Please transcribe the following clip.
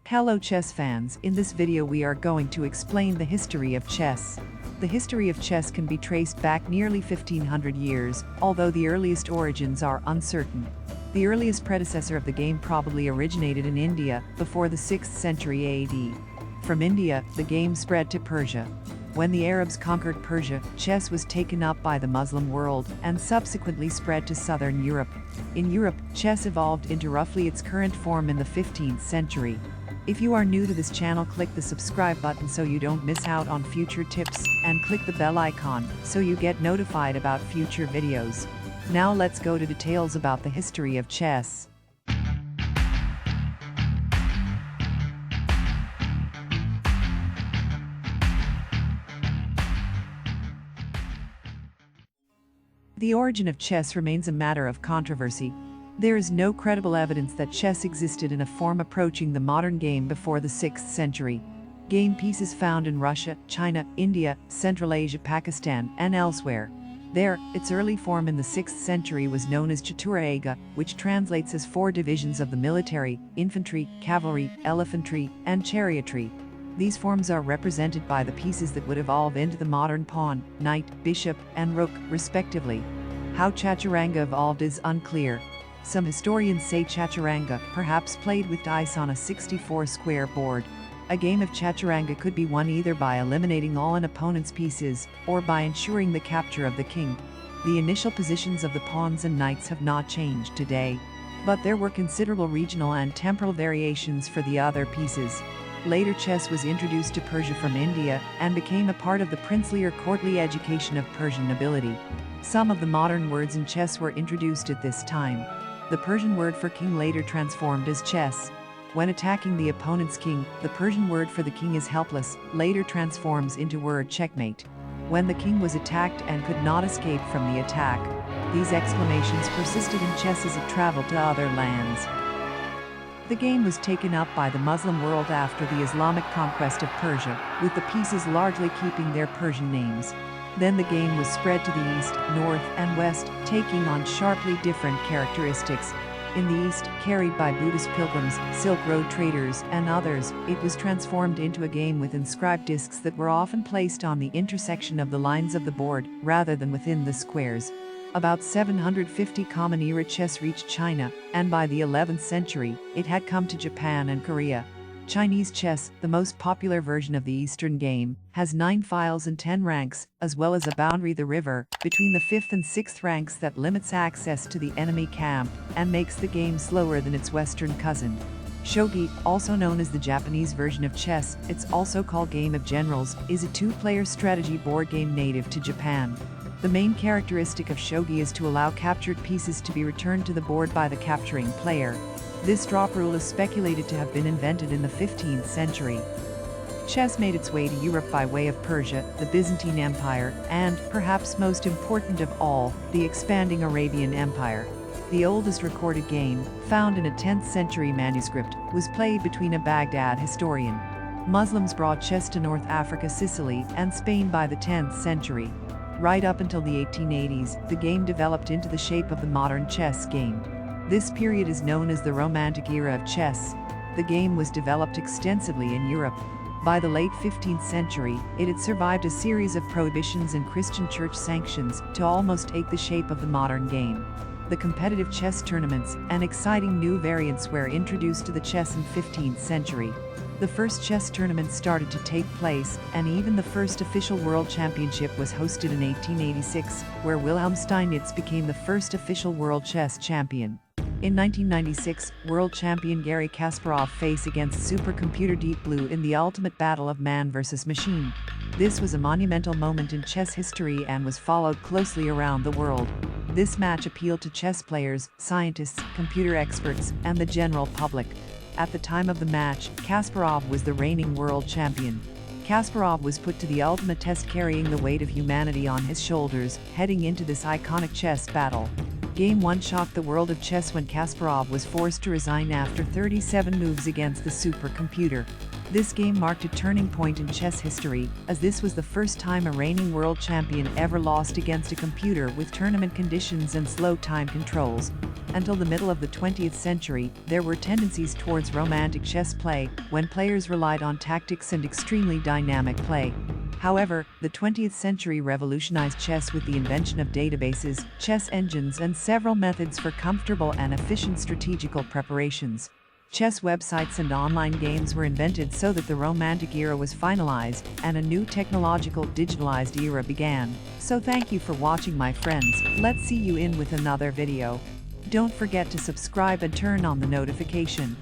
Hello chess fans, in this video we are going to explain the history of chess. The history of chess can be traced back nearly 1500 years, although the earliest origins are uncertain. The earliest predecessor of the game probably originated in India before the 6th century AD. From India, the game spread to Persia. When the Arabs conquered Persia, chess was taken up by the Muslim world and subsequently spread to southern Europe. In Europe, chess evolved into roughly its current form in the 15th century. If you are new to this channel, click the subscribe button so you don't miss out on future tips, and click the bell icon so you get notified about future videos. Now let's go to details about the history of chess. The origin of chess remains a matter of controversy. There is no credible evidence that chess existed in a form approaching the modern game before the 6th century. Game pieces found in Russia, China, India, Central Asia, Pakistan, and elsewhere. There, its early form in the 6th century was known as chaturanga, which translates as 4 divisions of the military: infantry, cavalry, elephantry, and chariotry. These forms are represented by the pieces that would evolve into the modern pawn, knight, bishop, and rook, respectively. How chaturanga evolved is unclear. Some historians say chaturanga perhaps played with dice on a 64-square board. A game of chaturanga could be won either by eliminating all an opponent's pieces or by ensuring the capture of the king. The initial positions of the pawns and knights have not changed today, but there were considerable regional and temporal variations for the other pieces. Later, chess was introduced to Persia from India and became a part of the princely or courtly education of Persian nobility. Some of the modern words in chess were introduced at this time. The Persian word for king later transformed as chess. When attacking the opponent's king, the Persian word for the king is helpless, later transforms into word checkmate. When the king was attacked and could not escape from the attack, these exclamations persisted in chess as it traveled to other lands. The game was taken up by the Muslim world after the Islamic conquest of Persia, with the pieces largely keeping their Persian names. Then the game was spread to the east, north, and west, taking on sharply different characteristics. In the east, carried by Buddhist pilgrims, Silk Road traders, and others, it was transformed into a game with inscribed discs that were often placed on the intersection of the lines of the board, rather than within the squares. About 750 Common Era chess reached China, and by the 11th century, it had come to Japan and Korea. Chinese chess, the most popular version of the Eastern game, has 9 files and 10 ranks, as well as a boundary, the river, between the 5th and 6th ranks that limits access to the enemy camp and makes the game slower than its Western cousin. Shogi, also known as the Japanese version of chess, it's also called Game of Generals, is a 2-player strategy board game native to Japan. The main characteristic of Shogi is to allow captured pieces to be returned to the board by the capturing player. This drop rule is speculated to have been invented in the 15th century. Chess made its way to Europe by way of Persia, the Byzantine Empire, and, perhaps most important of all, the expanding Arabian Empire. The oldest recorded game, found in a 10th century manuscript, was played between a Baghdad historian. Muslims brought chess to North Africa, Sicily, and Spain by the 10th century. Right up until the 1880s, the game developed into the shape of the modern chess game. This period is known as the Romantic era of chess. The game was developed extensively in Europe. By the late 15th century, it had survived a series of prohibitions and Christian church sanctions to almost take the shape of the modern game. The competitive chess tournaments and exciting new variants were introduced to the chess in 15th century. The first chess tournament started to take place, and even the first official world championship was hosted in 1886, where Wilhelm Steinitz became the first official world chess champion. In 1996, world champion Garry Kasparov faced against supercomputer Deep Blue in the ultimate battle of man versus machine. This was a monumental moment in chess history and was followed closely around the world. This match appealed to chess players, scientists, computer experts, and the general public. At the time of the match, Kasparov was the reigning world champion. Kasparov was put to the ultimate test, carrying the weight of humanity on his shoulders, heading into this iconic chess battle. Game 1 shocked the world of chess when Kasparov was forced to resign after 37 moves against the supercomputer. This game marked a turning point in chess history, as this was the first time a reigning world champion ever lost against a computer with tournament conditions and slow time controls. Until the middle of the 20th century, there were tendencies towards romantic chess play, when players relied on tactics and extremely dynamic play. However, the 20th century revolutionized chess with the invention of databases, chess engines, and several methods for comfortable and efficient strategical preparations. Chess websites and online games were invented so that the Romantic era was finalized, and a new technological digitalized era began. So thank you for watching, my friends. Let's see you in with another video. Don't forget to subscribe and turn on the notification.